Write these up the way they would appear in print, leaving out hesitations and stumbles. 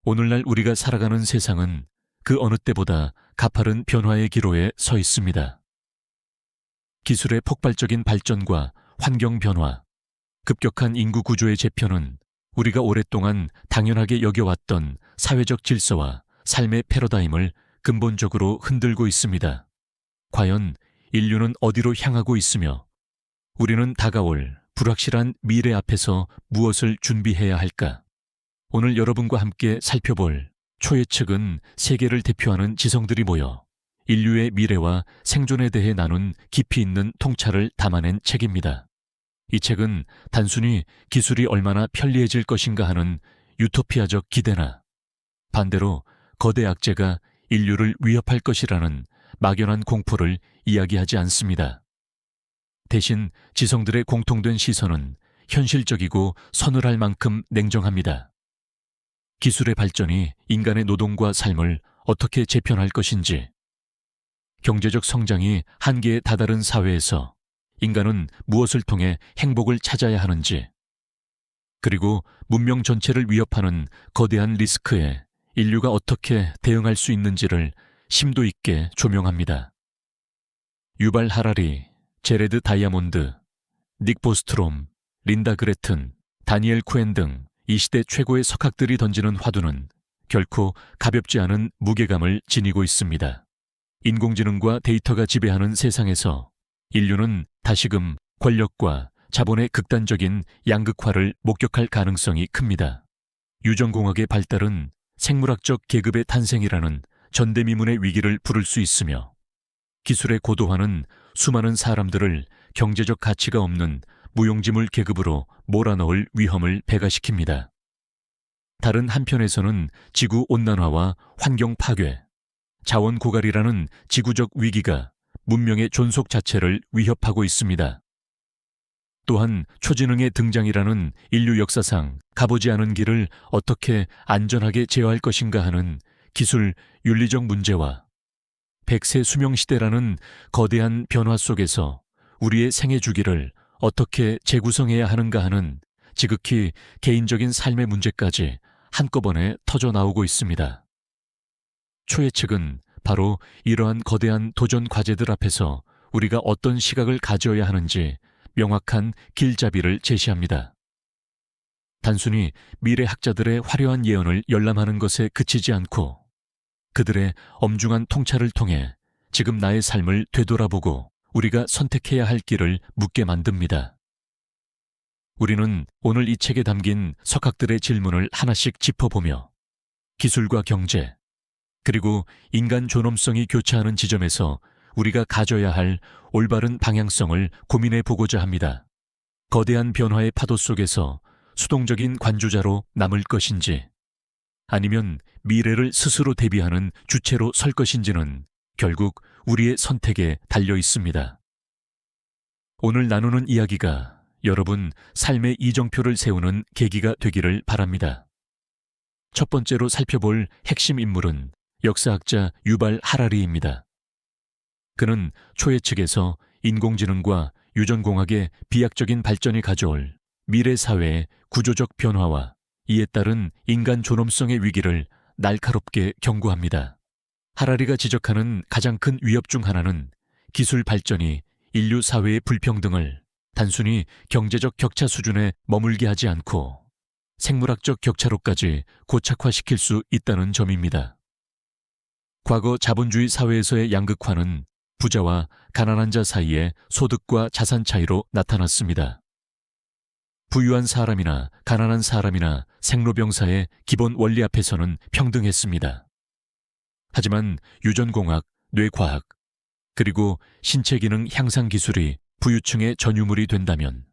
오늘날 우리가 살아가는 세상은 그 어느 때보다 가파른 변화의 기로에 서 있습니다. 기술의 폭발적인 발전과 환경 변화, 급격한 인구 구조의 재편은 우리가 오랫동안 당연하게 여겨왔던 사회적 질서와 삶의 패러다임을 근본적으로 흔들고 있습니다. 과연 인류는 어디로 향하고 있으며 우리는 다가올 불확실한 미래 앞에서 무엇을 준비해야 할까? 오늘 여러분과 함께 살펴볼 초예측은 세계를 대표하는 지성들이 모여 인류의 미래와 생존에 대해 나눈 깊이 있는 통찰을 담아낸 책입니다. 이 책은 단순히 기술이 얼마나 편리해질 것인가 하는 유토피아적 기대나 반대로 거대 악재가 인류를 위협할 것이라는 막연한 공포를 이야기하지 않습니다. 대신 지성들의 공통된 시선은 현실적이고 서늘할 만큼 냉정합니다. 기술의 발전이 인간의 노동과 삶을 어떻게 재편할 것인지, 경제적 성장이 한계에 다다른 사회에서 인간은 무엇을 통해 행복을 찾아야 하는지, 그리고 문명 전체를 위협하는 거대한 리스크에 인류가 어떻게 대응할 수 있는지를 심도 있게 조명합니다. 유발 하라리, 제레드 다이아몬드, 닉 보스트롬, 린다 그레튼, 다니엘 쿠엔 등 이 시대 최고의 석학들이 던지는 화두는 결코 가볍지 않은 무게감을 지니고 있습니다. 인공지능과 데이터가 지배하는 세상에서 인류는 다시금 권력과 자본의 극단적인 양극화를 목격할 가능성이 큽니다. 유전공학의 발달은 생물학적 계급의 탄생이라는 전대미문의 위기를 부를 수 있으며, 기술의 고도화는 수많은 사람들을 경제적 가치가 없는 무용지물 계급으로 몰아넣을 위험을 배가시킵니다. 다른 한편에서는 지구온난화와 환경 파괴, 자원 고갈이라는 지구적 위기가 문명의 존속 자체를 위협하고 있습니다. 또한 초지능의 등장이라는 인류 역사상 가보지 않은 길을 어떻게 안전하게 제어할 것인가 하는 기술 윤리적 문제와 100세 수명 시대라는 거대한 변화 속에서 우리의 생애 주기를 어떻게 재구성해야 하는가 하는 지극히 개인적인 삶의 문제까지 한꺼번에 터져 나오고 있습니다. 초예측은 바로 이러한 거대한 도전 과제들 앞에서 우리가 어떤 시각을 가져야 하는지 명확한 길잡이를 제시합니다. 단순히 미래학자들의 화려한 예언을 열람하는 것에 그치지 않고 그들의 엄중한 통찰을 통해 지금 나의 삶을 되돌아보고 우리가 선택해야 할 길을 묻게 만듭니다. 우리는 오늘 이 책에 담긴 석학들의 질문을 하나씩 짚어보며 기술과 경제, 그리고 인간 존엄성이 교차하는 지점에서 우리가 가져야 할 올바른 방향성을 고민해 보고자 합니다. 거대한 변화의 파도 속에서 수동적인 관조자로 남을 것인지, 아니면 미래를 스스로 대비하는 주체로 설 것인지는 결국 우리의 선택에 달려 있습니다. 오늘 나누는 이야기가 여러분 삶의 이정표를 세우는 계기가 되기를 바랍니다. 첫 번째로 살펴볼 핵심 인물은 역사학자 유발 하라리입니다. 그는 초예측에서 인공지능과 유전공학의 비약적인 발전이 가져올 미래 사회의 구조적 변화와 이에 따른 인간 존엄성의 위기를 날카롭게 경고합니다. 하라리가 지적하는 가장 큰 위협 중 하나는 기술 발전이 인류 사회의 불평등을 단순히 경제적 격차 수준에 머물게 하지 않고 생물학적 격차로까지 고착화시킬 수 있다는 점입니다. 과거 자본주의 사회에서의 양극화는 부자와 가난한 자 사이의 소득과 자산 차이로 나타났습니다. 부유한 사람이나 가난한 사람이나 생로병사의 기본 원리 앞에서는 평등했습니다. 하지만 유전공학, 뇌과학, 그리고 신체기능 향상 기술이 부유층의 전유물이 된다면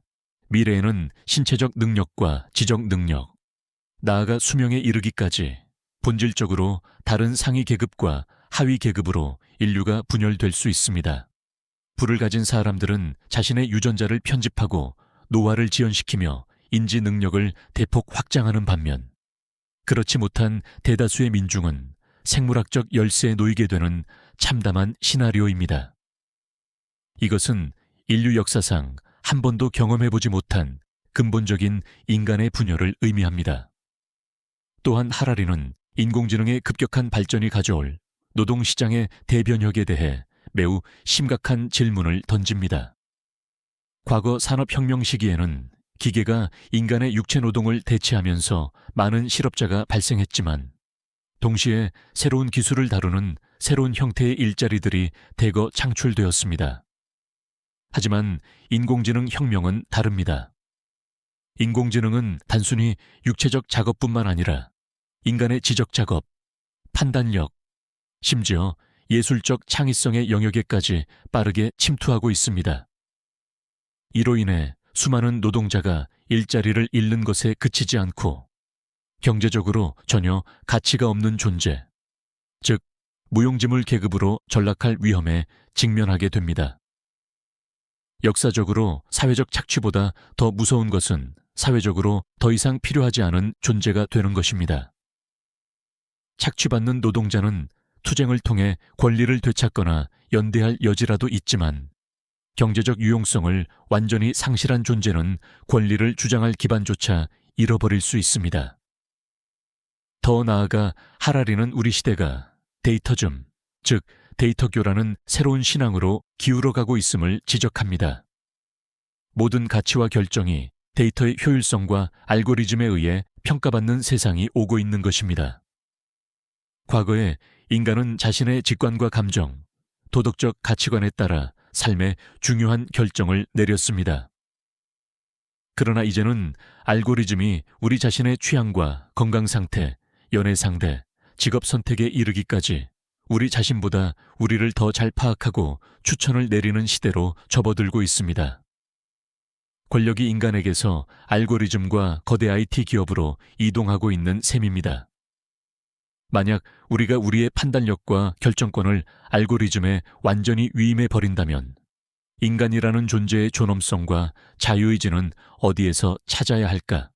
미래에는 신체적 능력과 지적 능력, 나아가 수명에 이르기까지 본질적으로 다른 상위 계급과 하위 계급으로 인류가 분열될 수 있습니다. 부를 가진 사람들은 자신의 유전자를 편집하고 노화를 지연시키며 인지 능력을 대폭 확장하는 반면, 그렇지 못한 대다수의 민중은 생물학적 열세에 놓이게 되는 참담한 시나리오입니다. 이것은 인류 역사상 한 번도 경험해보지 못한 근본적인 인간의 분열을 의미합니다. 또한 하라리는 인공지능의 급격한 발전이 가져올 노동시장의 대변혁에 대해 매우 심각한 질문을 던집니다. 과거 산업혁명 시기에는 기계가 인간의 육체 노동을 대체하면서 많은 실업자가 발생했지만 동시에 새로운 기술을 다루는 새로운 형태의 일자리들이 대거 창출되었습니다. 하지만 인공지능 혁명은 다릅니다. 인공지능은 단순히 육체적 작업뿐만 아니라 인간의 지적 작업, 판단력, 심지어 예술적 창의성의 영역에까지 빠르게 침투하고 있습니다. 이로 인해 수많은 노동자가 일자리를 잃는 것에 그치지 않고 경제적으로 전혀 가치가 없는 존재, 즉 무용지물 계급으로 전락할 위험에 직면하게 됩니다. 역사적으로 사회적 착취보다 더 무서운 것은 사회적으로 더 이상 필요하지 않은 존재가 되는 것입니다. 착취받는 노동자는 투쟁을 통해 권리를 되찾거나 연대할 여지라도 있지만 경제적 유용성을 완전히 상실한 존재는 권리를 주장할 기반조차 잃어버릴 수 있습니다. 더 나아가 하라리는 우리 시대가 데이터즘, 즉 데이터교라는 새로운 신앙으로 기울어가고 있음을 지적합니다. 모든 가치와 결정이 데이터의 효율성과 알고리즘에 의해 평가받는 세상이 오고 있는 것입니다. 과거에 인간은 자신의 직관과 감정, 도덕적 가치관에 따라 삶의 중요한 결정을 내렸습니다. 그러나 이제는 알고리즘이 우리 자신의 취향과 건강 상태, 연애 상대, 직업 선택에 이르기까지 우리 자신보다 우리를 더 잘 파악하고 추천을 내리는 시대로 접어들고 있습니다. 권력이 인간에게서 알고리즘과 거대 IT 기업으로 이동하고 있는 셈입니다. 만약 우리가 우리의 판단력과 결정권을 알고리즘에 완전히 위임해 버린다면 인간이라는 존재의 존엄성과 자유의지는 어디에서 찾아야 할까?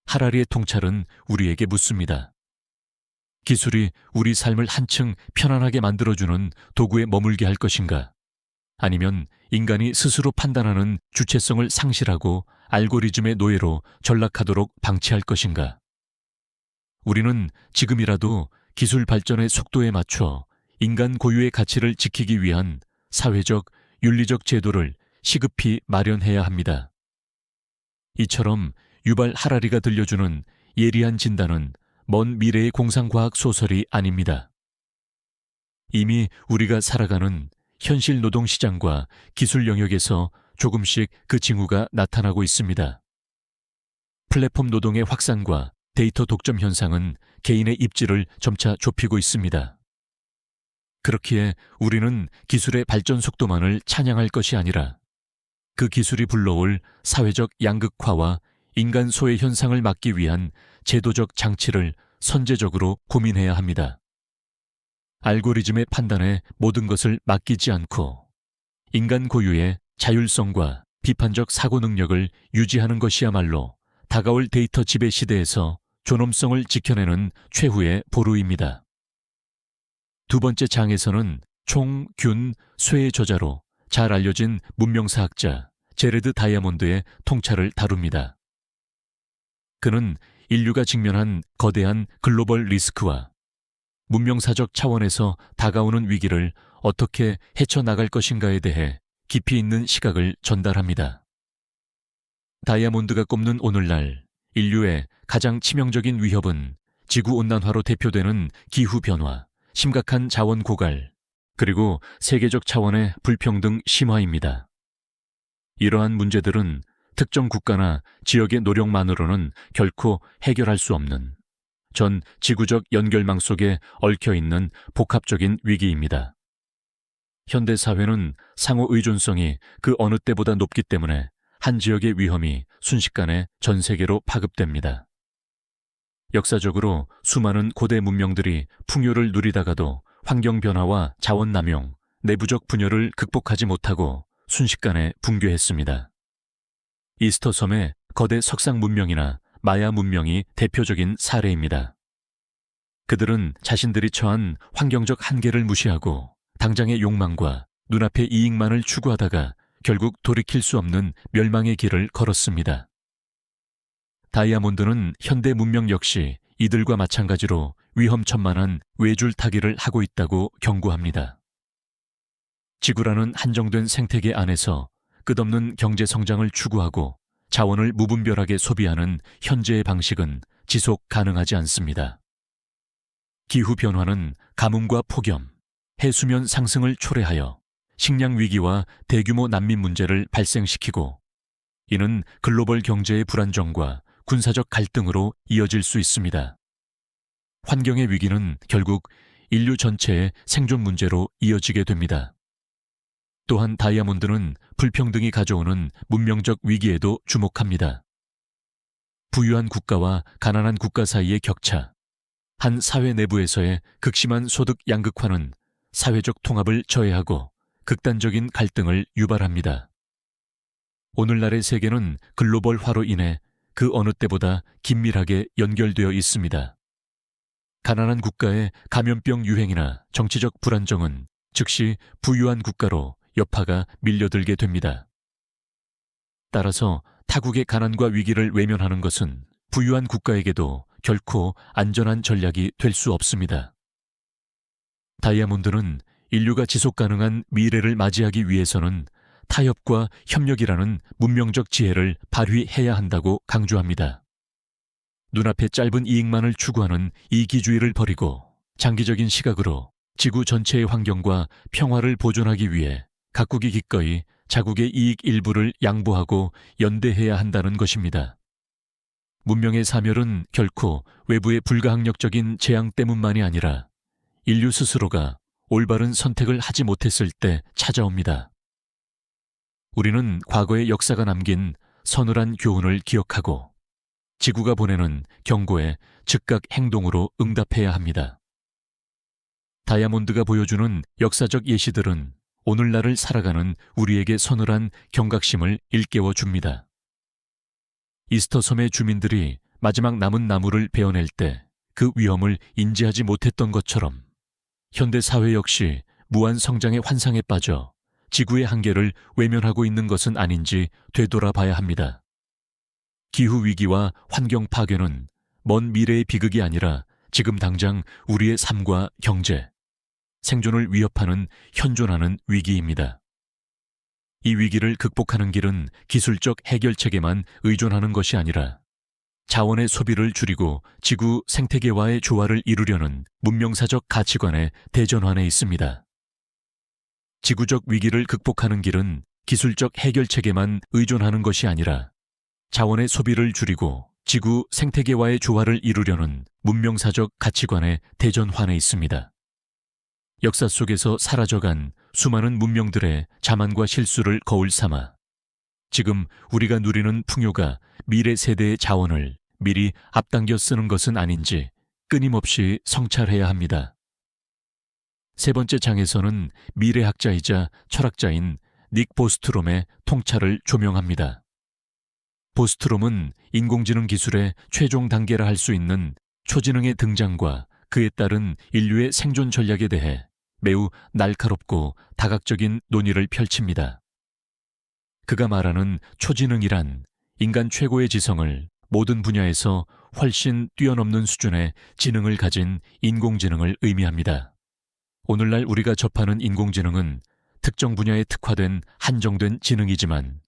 하라리의 통찰은 우리에게 묻습니다. 기술이 우리 삶을 한층 편안하게 만들어주는 도구에 머물게 할 것인가? 아니면 인간이 스스로 판단하는 주체성을 상실하고 알고리즘의 노예로 전락하도록 방치할 것인가? 우리는 지금이라도 기술 발전의 속도에 맞춰 인간 고유의 가치를 지키기 위한 사회적, 윤리적 제도를 시급히 마련해야 합니다. 이처럼 유발 하라리가 들려주는 예리한 진단은 먼 미래의 공상과학 소설이 아닙니다. 이미 우리가 살아가는 현실 노동시장과 기술 영역에서 조금씩 그 징후가 나타나고 있습니다. 플랫폼 노동의 확산과 데이터 독점 현상은 개인의 입지를 점차 좁히고 있습니다. 그렇기에 우리는 기술의 발전 속도만을 찬양할 것이 아니라 그 기술이 불러올 사회적 양극화와 인간 소외 현상을 막기 위한 제도적 장치를 선제적으로 고민해야 합니다. 알고리즘의 판단에 모든 것을 맡기지 않고 인간 고유의 자율성과 비판적 사고 능력을 유지하는 것이야말로 다가올 데이터 지배 시대에서 존엄성을 지켜내는 최후의 보루입니다. 두 번째 장에서는 총, 균, 쇠의 저자로 잘 알려진 문명사학자 제레드 다이아몬드의 통찰을 다룹니다. 그는 인류가 직면한 거대한 글로벌 리스크와 문명사적 차원에서 다가오는 위기를 어떻게 헤쳐나갈 것인가에 대해 깊이 있는 시각을 전달합니다. 다이아몬드가 꼽는 오늘날 인류의 가장 치명적인 위협은 지구온난화로 대표되는 기후변화, 심각한 자원 고갈, 그리고 세계적 차원의 불평등 심화입니다. 이러한 문제들은 특정 국가나 지역의 노력만으로는 결코 해결할 수 없는 전 지구적 연결망 속에 얽혀있는 복합적인 위기입니다. 현대사회는 상호 의존성이 그 어느 때보다 높기 때문에 한 지역의 위험이 순식간에 전 세계로 파급됩니다. 역사적으로 수많은 고대 문명들이 풍요를 누리다가도 환경변화와 자원남용, 내부적 분열을 극복하지 못하고 순식간에 붕괴했습니다. 이스터 섬의 거대 석상 문명이나 마야 문명이 대표적인 사례입니다. 그들은 자신들이 처한 환경적 한계를 무시하고 당장의 욕망과 눈앞의 이익만을 추구하다가 결국 돌이킬 수 없는 멸망의 길을 걸었습니다. 다이아몬드는 현대 문명 역시 이들과 마찬가지로 위험천만한 외줄타기를 하고 있다고 경고합니다. 지구라는 한정된 생태계 안에서 끝없는 경제 성장을 추구하고 자원을 무분별하게 소비하는 현재의 방식은 지속 가능하지 않습니다. 기후변화는 가뭄과 폭염, 해수면 상승을 초래하여 식량 위기와 대규모 난민 문제를 발생시키고, 이는 글로벌 경제의 불안정과 군사적 갈등으로 이어질 수 있습니다. 환경의 위기는 결국 인류 전체의 생존 문제로 이어지게 됩니다. 또한 다이아몬드는 불평등이 가져오는 문명적 위기에도 주목합니다. 부유한 국가와 가난한 국가 사이의 격차, 한 사회 내부에서의 극심한 소득 양극화는 사회적 통합을 저해하고 극단적인 갈등을 유발합니다. 오늘날의 세계는 글로벌화로 인해 그 어느 때보다 긴밀하게 연결되어 있습니다. 가난한 국가의 감염병 유행이나 정치적 불안정은 즉시 부유한 국가로 여파가 밀려들게 됩니다. 따라서 타국의 가난과 위기를 외면하는 것은 부유한 국가에게도 결코 안전한 전략이 될 수 없습니다. 다이아몬드는 인류가 지속 가능한 미래를 맞이하기 위해서는 타협과 협력이라는 문명적 지혜를 발휘해야 한다고 강조합니다. 눈앞의 짧은 이익만을 추구하는 이기주의를 버리고 장기적인 시각으로 지구 전체의 환경과 평화를 보존하기 위해 각국이 기꺼이 자국의 이익 일부를 양보하고 연대해야 한다는 것입니다. 문명의 사멸은 결코 외부의 불가항력적인 재앙 때문만이 아니라 인류 스스로가 올바른 선택을 하지 못했을 때 찾아옵니다. 우리는 과거의 역사가 남긴 서늘한 교훈을 기억하고 지구가 보내는 경고에 즉각 행동으로 응답해야 합니다. 다이아몬드가 보여주는 역사적 예시들은 오늘날을 살아가는 우리에게 서늘한 경각심을 일깨워 줍니다. 이스터 섬의 주민들이 마지막 남은 나무를 베어낼 때 그 위험을 인지하지 못했던 것처럼 현대 사회 역시 무한 성장의 환상에 빠져 지구의 한계를 외면하고 있는 것은 아닌지 되돌아봐야 합니다. 기후위기와 환경 파괴는 먼 미래의 비극이 아니라 지금 당장 우리의 삶과 경제, 생존을 위협하는 현존하는 위기입니다. 이 위기를 극복하는 길은 기술적 해결책에만 의존하는 것이 아니라 자원의 소비를 줄이고 지구 생태계와의 조화를 이루려는 문명사적 가치관의 대전환에 있습니다. 지구적 위기를 극복하는 길은 기술적 해결책에만 의존하는 것이 아니라 자원의 소비를 줄이고 지구 생태계와의 조화를 이루려는 문명사적 가치관의 대전환에 있습니다. 역사 속에서 사라져간 수많은 문명들의 자만과 실수를 거울 삼아 지금 우리가 누리는 풍요가 미래 세대의 자원을 미리 앞당겨 쓰는 것은 아닌지 끊임없이 성찰해야 합니다. 세 번째 장에서는 미래학자이자 철학자인 닉 보스트롬의 통찰을 조명합니다. 보스트롬은 인공지능 기술의 최종 단계라 할 수 있는 초지능의 등장과 그에 따른 인류의 생존 전략에 대해 매우 날카롭고 다각적인 논의를 펼칩니다. 그가 말하는 초지능이란 인간 최고의 지성을 모든 분야에서 훨씬 뛰어넘는 수준의 지능을 가진 인공지능을 의미합니다. 오늘날 우리가 접하는 인공지능은 특정 분야에 특화된 한정된 지능이지만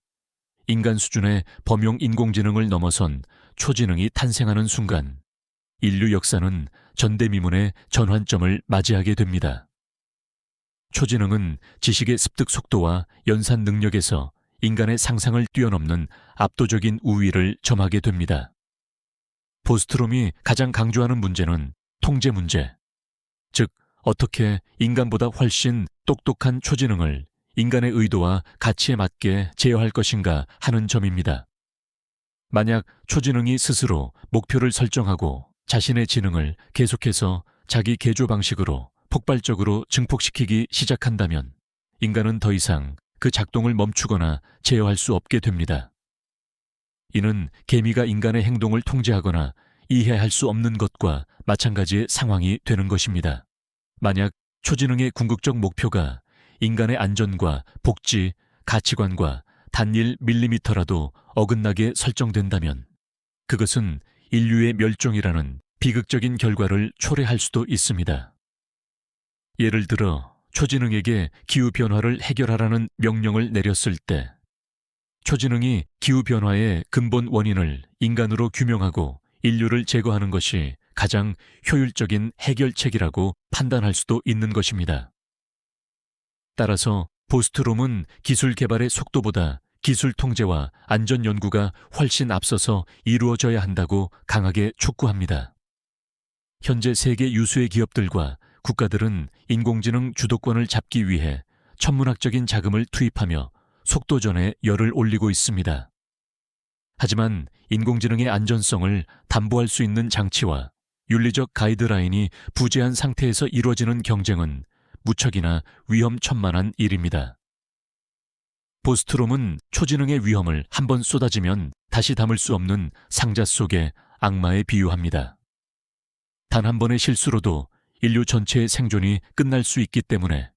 인간 수준의 범용 인공지능을 넘어선 초지능이 탄생하는 순간 인류 역사는 전대미문의 전환점을 맞이하게 됩니다. 초지능은 지식의 습득 속도와 연산 능력에서 인간의 상상을 뛰어넘는 압도적인 우위를 점하게 됩니다. 보스트롬이 가장 강조하는 문제는 통제 문제, 즉 어떻게 인간보다 훨씬 똑똑한 초지능을 인간의 의도와 가치에 맞게 제어할 것인가 하는 점입니다. 만약 초지능이 스스로 목표를 설정하고 자신의 지능을 계속해서 자기 개조 방식으로 폭발적으로 증폭시키기 시작한다면 인간은 더 이상 그 작동을 멈추거나 제어할 수 없게 됩니다. 이는 개미가 인간의 행동을 통제하거나 이해할 수 없는 것과 마찬가지의 상황이 되는 것입니다. 만약 초지능의 궁극적 목표가 인간의 안전과 복지, 가치관과 단일 밀리미터라도 어긋나게 설정된다면 그것은 인류의 멸종이라는 비극적인 결과를 초래할 수도 있습니다. 예를 들어 초지능에게 기후변화를 해결하라는 명령을 내렸을 때 초지능이 기후변화의 근본 원인을 인간으로 규명하고 인류를 제거하는 것이 가장 효율적인 해결책이라고 판단할 수도 있는 것입니다. 따라서 보스트롬은 기술 개발의 속도보다 기술 통제와 안전 연구가 훨씬 앞서서 이루어져야 한다고 강하게 촉구합니다. 현재 세계 유수의 기업들과 국가들은 인공지능 주도권을 잡기 위해 천문학적인 자금을 투입하며 속도전에 열을 올리고 있습니다. 하지만 인공지능의 안전성을 담보할 수 있는 장치와 윤리적 가이드라인이 부재한 상태에서 이루어지는 경쟁은 무척이나 위험천만한 일입니다. 보스트롬은 초지능의 위험을 한번 쏟아지면 다시 담을 수 없는 상자 속의 악마에 비유합니다. 단 한 번의 실수로도 인류 전체의 생존이 끝날 수 있기 때문에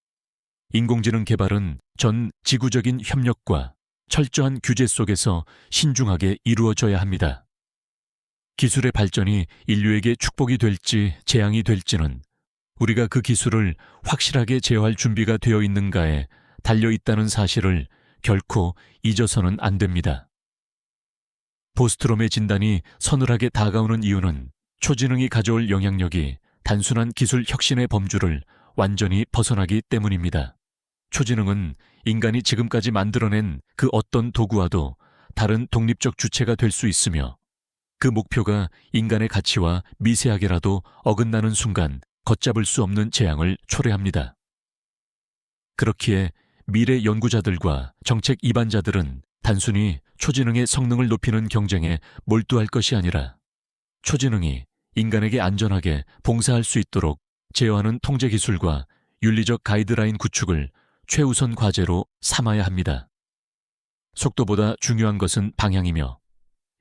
인공지능 개발은 전 지구적인 협력과 철저한 규제 속에서 신중하게 이루어져야 합니다. 기술의 발전이 인류에게 축복이 될지 재앙이 될지는 우리가 그 기술을 확실하게 제어할 준비가 되어 있는가에 달려 있다는 사실을 결코 잊어서는 안 됩니다. 보스트롬의 진단이 서늘하게 다가오는 이유는 초지능이 가져올 영향력이 단순한 기술 혁신의 범주를 완전히 벗어나기 때문입니다. 초지능은 인간이 지금까지 만들어낸 그 어떤 도구와도 다른 독립적 주체가 될 수 있으며 그 목표가 인간의 가치와 미세하게라도 어긋나는 순간 걷잡을 수 없는 재앙을 초래합니다. 그렇기에 미래 연구자들과 정책 이반자들은 단순히 초지능의 성능을 높이는 경쟁에 몰두할 것이 아니라 초지능이 인간에게 안전하게 봉사할 수 있도록 제어하는 통제 기술과 윤리적 가이드라인 구축을 최우선 과제로 삼아야 합니다. 속도보다 중요한 것은 방향이며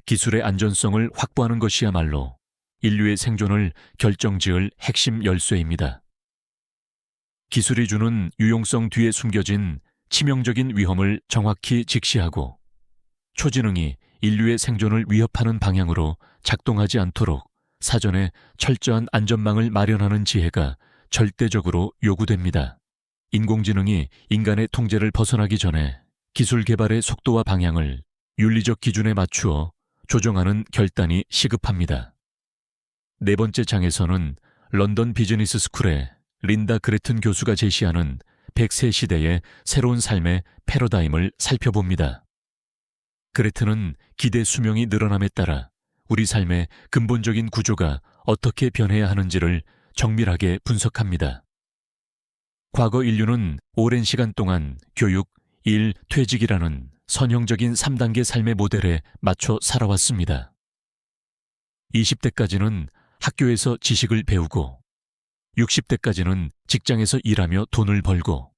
기술의 안전성을 확보하는 것이야말로 인류의 생존을 결정지을 핵심 열쇠입니다. 기술이 주는 유용성 뒤에 숨겨진 치명적인 위험을 정확히 직시하고 초지능이 인류의 생존을 위협하는 방향으로 작동하지 않도록 사전에 철저한 안전망을 마련하는 지혜가 절대적으로 요구됩니다. 인공지능이 인간의 통제를 벗어나기 전에 기술 개발의 속도와 방향을 윤리적 기준에 맞추어 조정하는 결단이 시급합니다. 네 번째 장에서는 런던 비즈니스 스쿨의 린다 그레튼 교수가 제시하는 100세 시대의 새로운 삶의 패러다임을 살펴봅니다. 그레튼은 기대 수명이 늘어남에 따라 우리 삶의 근본적인 구조가 어떻게 변해야 하는지를 정밀하게 분석합니다. 과거 인류는 오랜 시간 동안 교육, 일, 퇴직이라는 선형적인 3단계 삶의 모델에 맞춰 살아왔습니다. 20대까지는 학교에서 지식을 배우고 60대까지는 직장에서 일하며 돈을 벌고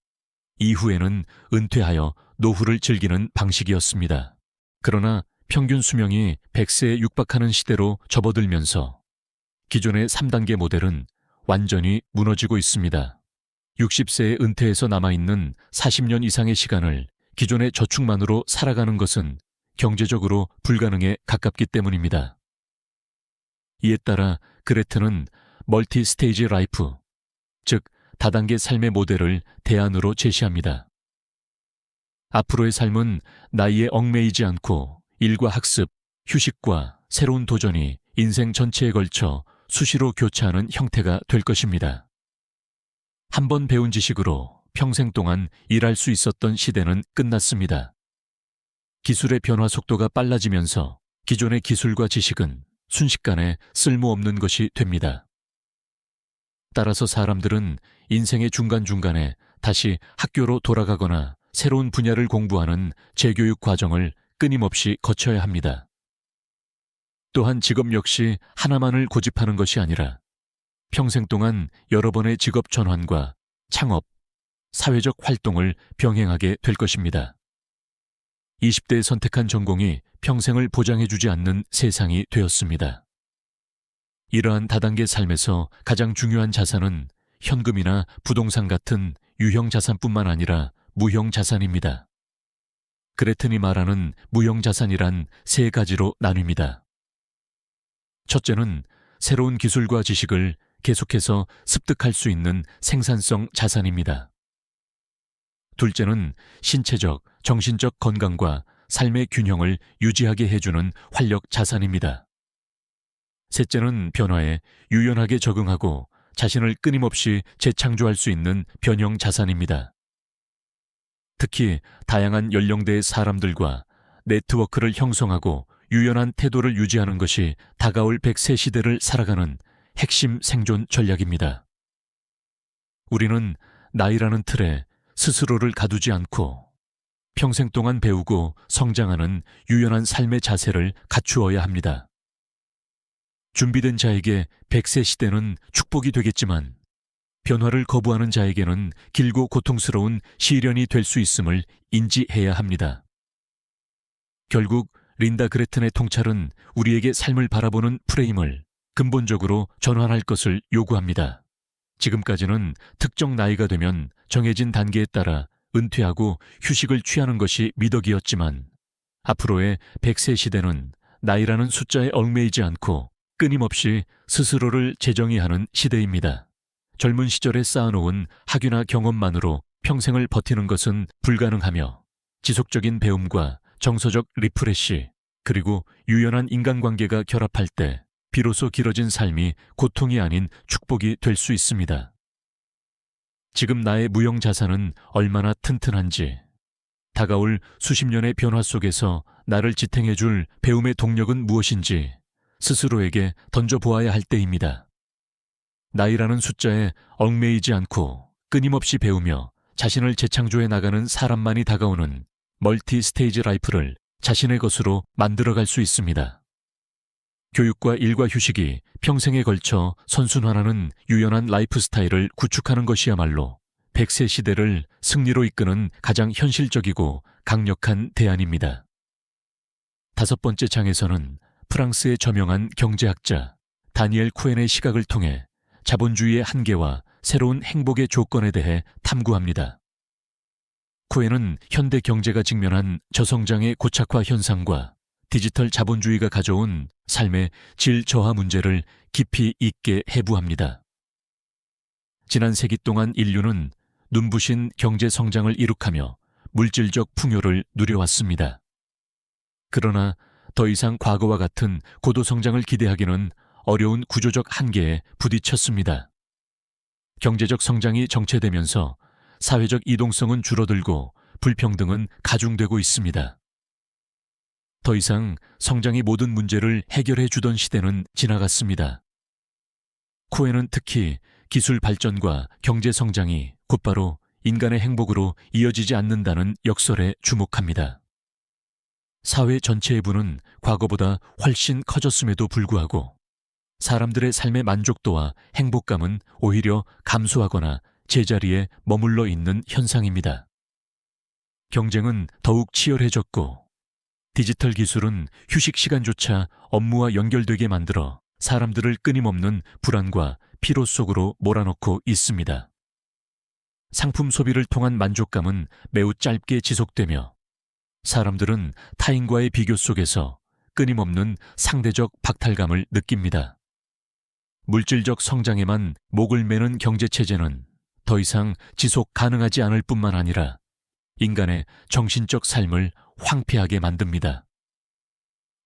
이후에는 은퇴하여 노후를 즐기는 방식이었습니다. 그러나 평균 수명이 100세에 육박하는 시대로 접어들면서 기존의 3단계 모델은 완전히 무너지고 있습니다. 60세에 은퇴해서 남아있는 40년 이상의 시간을 기존의 저축만으로 살아가는 것은 경제적으로 불가능에 가깝기 때문입니다. 이에 따라 그레트는 멀티 스테이지 라이프, 즉 다단계 삶의 모델을 대안으로 제시합니다. 앞으로의 삶은 나이에 얽매이지 않고 일과 학습, 휴식과 새로운 도전이 인생 전체에 걸쳐 수시로 교차하는 형태가 될 것입니다. 한 번 배운 지식으로 평생 동안 일할 수 있었던 시대는 끝났습니다. 기술의 변화 속도가 빨라지면서 기존의 기술과 지식은 순식간에 쓸모없는 것이 됩니다. 따라서 사람들은 인생의 중간중간에 다시 학교로 돌아가거나 새로운 분야를 공부하는 재교육 과정을 끊임없이 거쳐야 합니다. 또한 직업 역시 하나만을 고집하는 것이 아니라 평생 동안 여러 번의 직업 전환과 창업, 사회적 활동을 병행하게 될 것입니다. 20대에 선택한 전공이 평생을 보장해주지 않는 세상이 되었습니다. 이러한 다단계 삶에서 가장 중요한 자산은 현금이나 부동산 같은 유형 자산뿐만 아니라 무형 자산입니다. 그레튼이 말하는 무형 자산이란 세 가지로 나뉩니다. 첫째는 새로운 기술과 지식을 계속해서 습득할 수 있는 생산성 자산입니다. 둘째는 신체적, 정신적 건강과 삶의 균형을 유지하게 해주는 활력 자산입니다. 셋째는 변화에 유연하게 적응하고 자신을 끊임없이 재창조할 수 있는 변형 자산입니다. 특히 다양한 연령대의 사람들과 네트워크를 형성하고 유연한 태도를 유지하는 것이 다가올 100세 시대를 살아가는 핵심 생존 전략입니다. 우리는 나이라는 틀에 스스로를 가두지 않고 평생 동안 배우고 성장하는 유연한 삶의 자세를 갖추어야 합니다. 준비된 자에게 100세 시대는 축복이 되겠지만 변화를 거부하는 자에게는 길고 고통스러운 시련이 될 수 있음을 인지해야 합니다. 결국 린다 그레튼의 통찰은 우리에게 삶을 바라보는 프레임을 근본적으로 전환할 것을 요구합니다. 지금까지는 특정 나이가 되면 정해진 단계에 따라 은퇴하고 휴식을 취하는 것이 미덕이었지만 앞으로의 100세 시대는 나이라는 숫자에 얽매이지 않고 끊임없이 스스로를 재정의하는 시대입니다. 젊은 시절에 쌓아놓은 학위나 경험만으로 평생을 버티는 것은 불가능하며 지속적인 배움과 정서적 리프레시 그리고 유연한 인간관계가 결합할 때 비로소 길어진 삶이 고통이 아닌 축복이 될 수 있습니다. 지금 나의 무형자산은 얼마나 튼튼한지, 다가올 수십 년의 변화 속에서 나를 지탱해줄 배움의 동력은 무엇인지 스스로에게 던져보아야 할 때입니다. 나이라는 숫자에 얽매이지 않고 끊임없이 배우며 자신을 재창조해 나가는 사람만이 다가오는 멀티 스테이지 라이프를 자신의 것으로 만들어갈 수 있습니다. 교육과 일과 휴식이 평생에 걸쳐 선순환하는 유연한 라이프 스타일을 구축하는 것이야말로 100세 시대를 승리로 이끄는 가장 현실적이고 강력한 대안입니다. 다섯 번째 장에서는 프랑스의 저명한 경제학자 다니엘 쿠엔의 시각을 통해 자본주의의 한계와 새로운 행복의 조건에 대해 탐구합니다. 쿠엔은 현대 경제가 직면한 저성장의 고착화 현상과 디지털 자본주의가 가져온 삶의 질 저하 문제를 깊이 있게 해부합니다. 지난 세기 동안 인류는 눈부신 경제 성장을 이룩하며 물질적 풍요를 누려왔습니다. 그러나 더 이상 과거와 같은 고도 성장을 기대하기는 어려운 구조적 한계에 부딪혔습니다. 경제적 성장이 정체되면서 사회적 이동성은 줄어들고 불평등은 가중되고 있습니다. 더 이상 성장이 모든 문제를 해결해 주던 시대는 지나갔습니다. 쿠엔은 특히 기술 발전과 경제 성장이 곧바로 인간의 행복으로 이어지지 않는다는 역설에 주목합니다. 사회 전체의 부는 과거보다 훨씬 커졌음에도 불구하고 사람들의 삶의 만족도와 행복감은 오히려 감소하거나 제자리에 머물러 있는 현상입니다. 경쟁은 더욱 치열해졌고 디지털 기술은 휴식 시간조차 업무와 연결되게 만들어 사람들을 끊임없는 불안과 피로 속으로 몰아넣고 있습니다. 상품 소비를 통한 만족감은 매우 짧게 지속되며 사람들은 타인과의 비교 속에서 끊임없는 상대적 박탈감을 느낍니다. 물질적 성장에만 목을 매는 경제체제는 더 이상 지속 가능하지 않을 뿐만 아니라 인간의 정신적 삶을 황폐하게 만듭니다.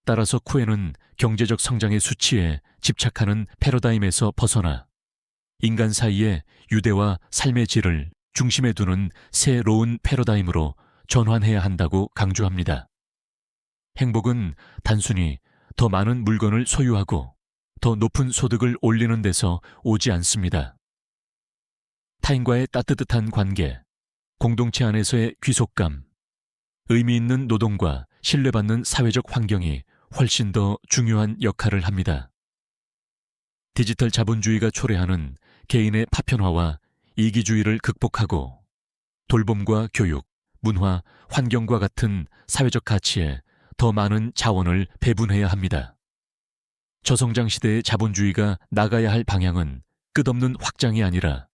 따라서 쿠엔은 경제적 성장의 수치에 집착하는 패러다임에서 벗어나 인간 사이의 유대와 삶의 질을 중심에 두는 새로운 패러다임으로 전환해야 한다고 강조합니다. 행복은 단순히 더 많은 물건을 소유하고 더 높은 소득을 올리는 데서 오지 않습니다. 타인과의 따뜻한 관계, 공동체 안에서의 귀속감, 의미 있는 노동과 신뢰받는 사회적 환경이 훨씬 더 중요한 역할을 합니다. 디지털 자본주의가 초래하는 개인의 파편화와 이기주의를 극복하고 돌봄과 교육, 문화, 환경과 같은 사회적 가치에 더 많은 자원을 배분해야 합니다. 저성장 시대의 자본주의가 나가야 할 방향은 끝없는 확장이 아니라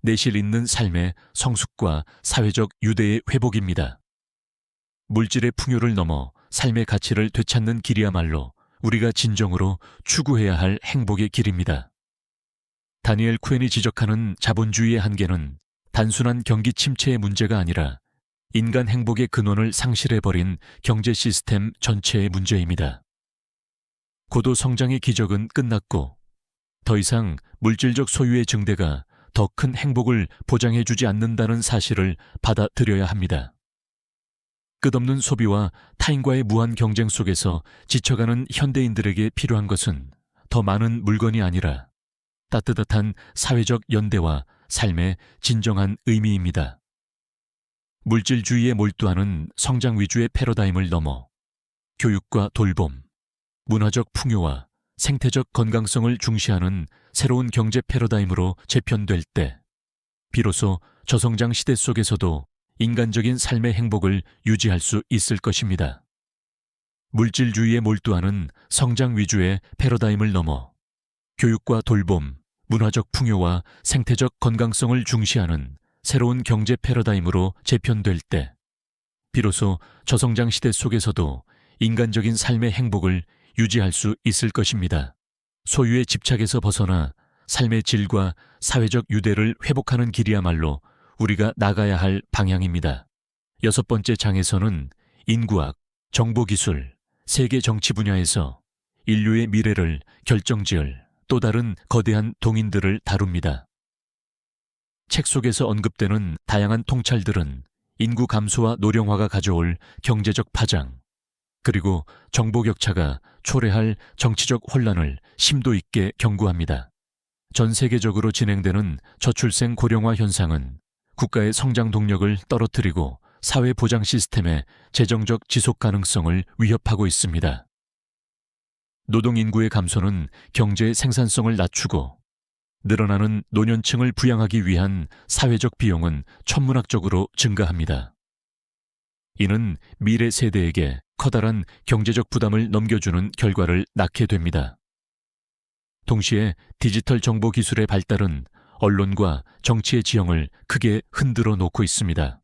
내실 있는 삶의 성숙과 사회적 유대의 회복입니다. 물질의 풍요를 넘어 삶의 가치를 되찾는 길이야말로 우리가 진정으로 추구해야 할 행복의 길입니다. 다니엘 쿠엔이 지적하는 자본주의의 한계는 단순한 경기 침체의 문제가 아니라 인간 행복의 근원을 상실해버린 경제 시스템 전체의 문제입니다. 고도 성장의 기적은 끝났고 더 이상 물질적 소유의 증대가 더 큰 행복을 보장해주지 않는다는 사실을 받아들여야 합니다. 끝없는 소비와 타인과의 무한 경쟁 속에서 지쳐가는 현대인들에게 필요한 것은 더 많은 물건이 아니라 따뜻한 사회적 연대와 삶의 진정한 의미입니다. 물질주의에 몰두하는 성장 위주의 패러다임을 넘어 교육과 돌봄, 문화적 풍요와 생태적 건강성을 중시하는 새로운 경제 패러다임으로 재편될 때 비로소 저성장 시대 속에서도 인간적인 삶의 행복을 유지할 수 있을 것입니다. 물질주의에 몰두하는 성장 위주의 패러다임을 넘어 교육과 돌봄, 문화적 풍요와 생태적 건강성을 중시하는 새로운 경제 패러다임으로 재편될 때 비로소 저성장 시대 속에서도 인간적인 삶의 행복을 유지할 수 있을 것입니다. 소유의 집착에서 벗어나 삶의 질과 사회적 유대를 회복하는 길이야말로 우리가 나가야 할 방향입니다. 6번째 장에서는 인구학, 정보기술, 세계 정치 분야에서 인류의 미래를 결정지을 또 다른 거대한 동인들을 다룹니다. 책 속에서 언급되는 다양한 통찰들은 인구 감소와 노령화가 가져올 경제적 파장, 그리고 정보 격차가 초래할 정치적 혼란을 심도 있게 경고합니다. 전 세계적으로 진행되는 저출생 고령화 현상은 국가의 성장 동력을 떨어뜨리고 사회 보장 시스템의 재정적 지속 가능성을 위협하고 있습니다. 노동 인구의 감소는 경제의 생산성을 낮추고 늘어나는 노년층을 부양하기 위한 사회적 비용은 천문학적으로 증가합니다. 이는 미래 세대에게 커다란 경제적 부담을 넘겨주는 결과를 낳게 됩니다. 동시에 디지털 정보 기술의 발달은 언론과 정치의 지형을 크게 흔들어 놓고 있습니다.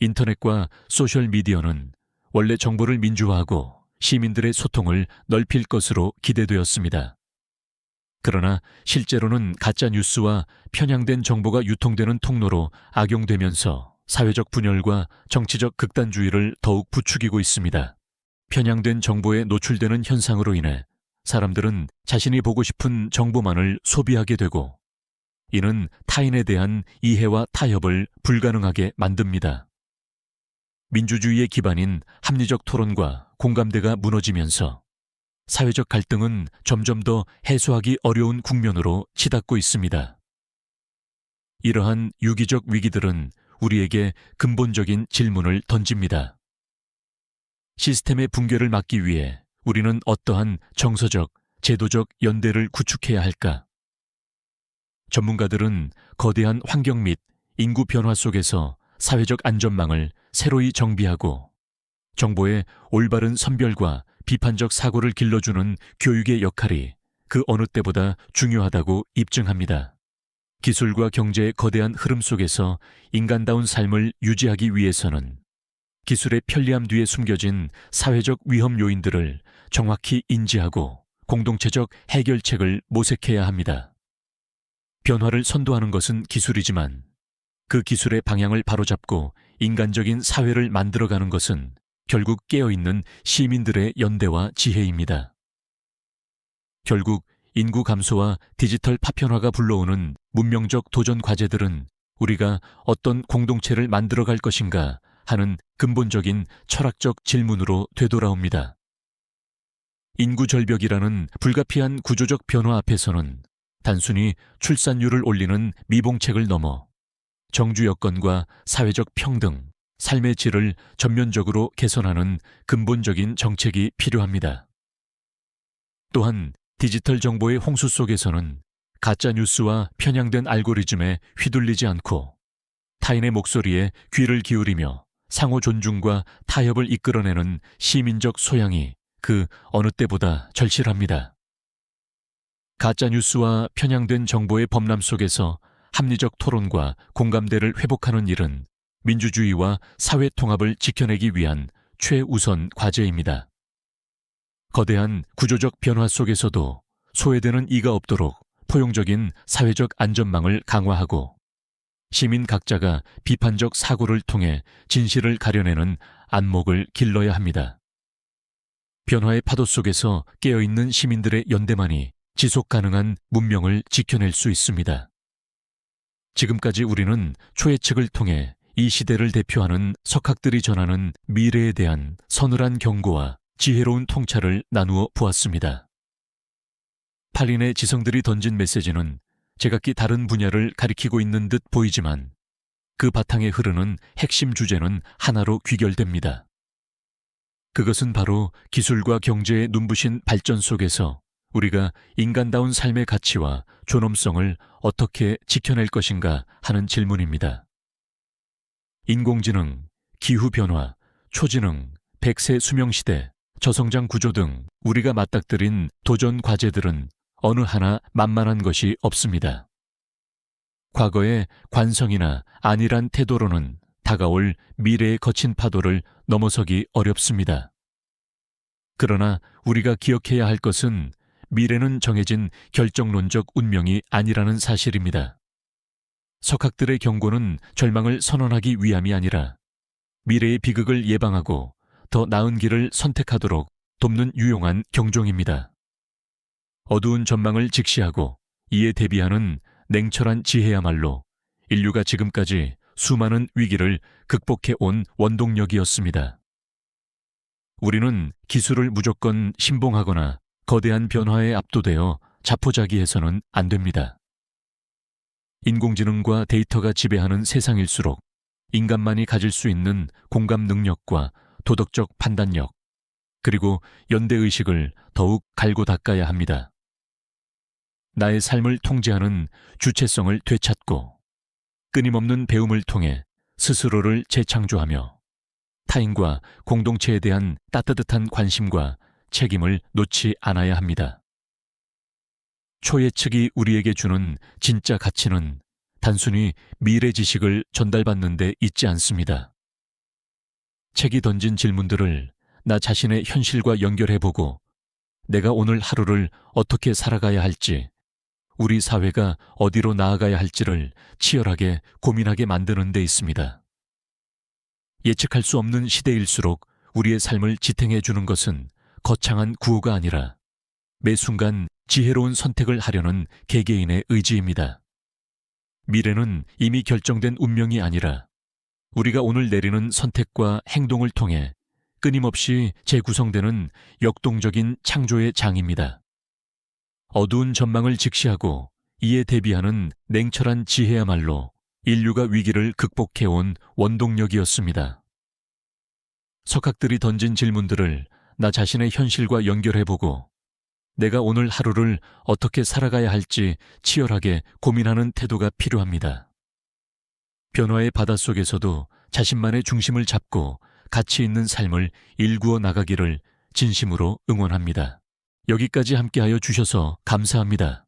인터넷과 소셜미디어는 원래 정보를 민주화하고 시민들의 소통을 넓힐 것으로 기대되었습니다. 그러나 실제로는 가짜 뉴스와 편향된 정보가 유통되는 통로로 악용되면서 사회적 분열과 정치적 극단주의를 더욱 부추기고 있습니다. 편향된 정보에 노출되는 현상으로 인해 사람들은 자신이 보고 싶은 정보만을 소비하게 되고 이는 타인에 대한 이해와 타협을 불가능하게 만듭니다. 민주주의의 기반인 합리적 토론과 공감대가 무너지면서 사회적 갈등은 점점 더 해소하기 어려운 국면으로 치닫고 있습니다. 이러한 유기적 위기들은 우리에게 근본적인 질문을 던집니다. 시스템의 붕괴를 막기 위해 우리는 어떠한 정서적, 제도적 연대를 구축해야 할까? 전문가들은 거대한 환경 및 인구 변화 속에서 사회적 안전망을 새로이 정비하고 정보의 올바른 선별과 비판적 사고를 길러주는 교육의 역할이 그 어느 때보다 중요하다고 입증합니다. 기술과 경제의 거대한 흐름 속에서 인간다운 삶을 유지하기 위해서는 기술의 편리함 뒤에 숨겨진 사회적 위험 요인들을 정확히 인지하고 공동체적 해결책을 모색해야 합니다. 변화를 선도하는 것은 기술이지만 그 기술의 방향을 바로잡고 인간적인 사회를 만들어가는 것은 결국 깨어있는 시민들의 연대와 지혜입니다. 결국 인구 감소와 디지털 파편화가 불러오는 문명적 도전 과제들은 우리가 어떤 공동체를 만들어갈 것인가 하는 근본적인 철학적 질문으로 되돌아옵니다. 인구 절벽이라는 불가피한 구조적 변화 앞에서는 단순히 출산율을 올리는 미봉책을 넘어 정주 여건과 사회적 평등, 삶의 질을 전면적으로 개선하는 근본적인 정책이 필요합니다. 또한 디지털 정보의 홍수 속에서는 가짜 뉴스와 편향된 알고리즘에 휘둘리지 않고 타인의 목소리에 귀를 기울이며 상호 존중과 타협을 이끌어내는 시민적 소양이 그 어느 때보다 절실합니다. 가짜 뉴스와 편향된 정보의 범람 속에서 합리적 토론과 공감대를 회복하는 일은 민주주의와 사회 통합을 지켜내기 위한 최우선 과제입니다. 거대한 구조적 변화 속에서도 소외되는 이가 없도록 포용적인 사회적 안전망을 강화하고 시민 각자가 비판적 사고를 통해 진실을 가려내는 안목을 길러야 합니다. 변화의 파도 속에서 깨어있는 시민들의 연대만이 지속 가능한 문명을 지켜낼 수 있습니다. 지금까지 우리는 초예측을 통해 이 시대를 대표하는 석학들이 전하는 미래에 대한 서늘한 경고와 지혜로운 통찰을 나누어 보았습니다. 팔린의 지성들이 던진 메시지는 제각기 다른 분야를 가리키고 있는 듯 보이지만 그 바탕에 흐르는 핵심 주제는 하나로 귀결됩니다. 그것은 바로 기술과 경제의 눈부신 발전 속에서 우리가 인간다운 삶의 가치와 존엄성을 어떻게 지켜낼 것인가 하는 질문입니다. 인공지능, 기후변화, 초지능, 100세 수명시대, 저성장 구조 등 우리가 맞닥뜨린 도전 과제들은 어느 하나 만만한 것이 없습니다. 과거의 관성이나 안일한 태도로는 다가올 미래의 거친 파도를 넘어서기 어렵습니다. 그러나 우리가 기억해야 할 것은 미래는 정해진 결정론적 운명이 아니라는 사실입니다. 석학들의 경고는 절망을 선언하기 위함이 아니라 미래의 비극을 예방하고 더 나은 길을 선택하도록 돕는 유용한 경종입니다. 어두운 전망을 직시하고 이에 대비하는 냉철한 지혜야말로 인류가 지금까지 수많은 위기를 극복해온 원동력이었습니다. 우리는 기술을 무조건 신봉하거나 거대한 변화에 압도되어 자포자기해서는 안 됩니다. 인공지능과 데이터가 지배하는 세상일수록 인간만이 가질 수 있는 공감 능력과 도덕적 판단력, 그리고 연대의식을 더욱 갈고 닦아야 합니다. 나의 삶을 통제하는 주체성을 되찾고 끊임없는 배움을 통해 스스로를 재창조하며 타인과 공동체에 대한 따뜻한 관심과 책임을 놓지 않아야 합니다. 초예측이 우리에게 주는 진짜 가치는 단순히 미래 지식을 전달받는 데 있지 않습니다. 책이 던진 질문들을 나 자신의 현실과 연결해보고 내가 오늘 하루를 어떻게 살아가야 할지, 우리 사회가 어디로 나아가야 할지를 치열하게 고민하게 만드는 데 있습니다. 예측할 수 없는 시대일수록 우리의 삶을 지탱해 주는 것은 거창한 구호가 아니라 매 순간 지혜로운 선택을 하려는 개개인의 의지입니다. 미래는 이미 결정된 운명이 아니라 우리가 오늘 내리는 선택과 행동을 통해 끊임없이 재구성되는 역동적인 창조의 장입니다. 어두운 전망을 직시하고 이에 대비하는 냉철한 지혜야말로 인류가 위기를 극복해온 원동력이었습니다. 석학들이 던진 질문들을 나 자신의 현실과 연결해보고 내가 오늘 하루를 어떻게 살아가야 할지 치열하게 고민하는 태도가 필요합니다. 변화의 바닷속에서도 자신만의 중심을 잡고 가치 있는 삶을 일구어 나가기를 진심으로 응원합니다. 여기까지 함께하여 주셔서 감사합니다.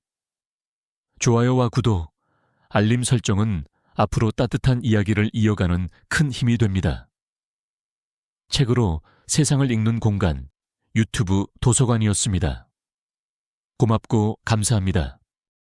좋아요와 구독, 알림 설정은 앞으로 따뜻한 이야기를 이어가는 큰 힘이 됩니다. 책으로 세상을 읽는 공간, 유튜브 도서관이었습니다. 고맙고 감사합니다.